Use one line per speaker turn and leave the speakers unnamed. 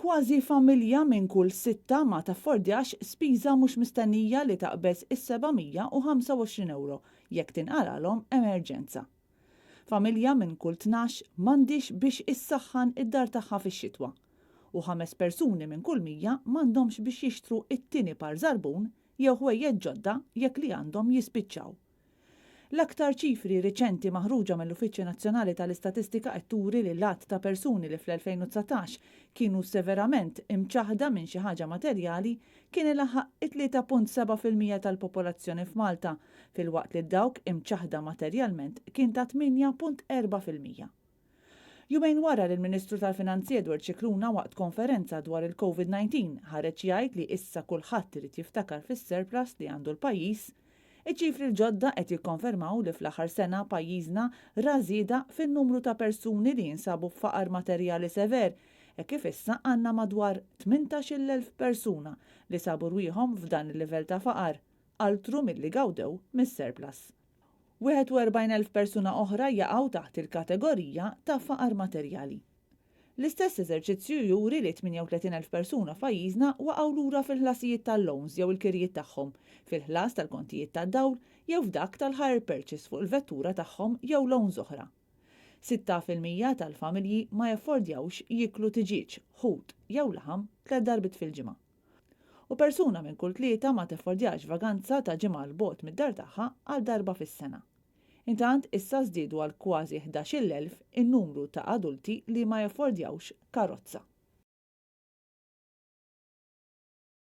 Kważi familja minn kull 6 ma taffordjax spiża mhux mistennija li taqbeż is-725 euro jekk tinqaralhom emerġenza. Familja minn kull 12 m'għandix biex issaħħan id-dar tagħha fix-xitwa u 5 persuni minn kull 100 m'għandhomx biex jixtru it-tieni par żarbun jew ħwejjeġ ġodda jekk li għandhom jispiċċaw. L-aktar ċifri riċenti maħruġa mill-Uffiċċju Nazzjonali tal-Istatistika qed turi li l-att ta' persuni li fl-2019 kienu severament imċaħda minn xi ħaġa materjali kien ilaħħaq 3.7% tal-popolazzjoni f'Malta, filwaqt li dawk imċaħda materjalment kien ta' 8.4%. Jumejn wara li l-Ministru tal-Finanzi Edward Scicluna waqt konferenza dwar il-COVID-19 ħareġ jgħid li issa kulħadd irid jiftakar fis-surplus li għandu l-pajjiż, iċ-ċifri l-ġodda qed jikkonfermaw li fl-aħħar sena pajjiżna ra żieda fin-numru ta' persuni li jinsabu f'faqar materjali sever, kif issa għandna madwar 18,000 persuna li sabu rwieħhom f'dan il-livell ta' faqar, altru milli gawdew mis-surplus. 41,000 persuna oħra jaqgħu taħt il-kategorija ta' faqar materjali. L-istess eżerċizzju juri li 38,000 persuna f'pajjiżna waqgħu lura fil-ħlasijiet tal-loans jew il-kirjiet tagħhom, fil-ħlas tal-kontijiet tad-dawl jew f'dak tal-hire purchase fuq il-vettura tagħhom jew loans oħra. 6% tal-familji ma jaffordjawx jiklu tiġiġ, ħut jew laħam 3 darbit fil-ġimgħa. U persuna minn kull 3 ma taffordjax vaganza ta' ġimgħa l bogħod mid-dar tagħha għal darba fis-sena. Intant issa żdiedu għal kważi 11,000 in-numru ta' adulti li ma jaffordjawx karozza.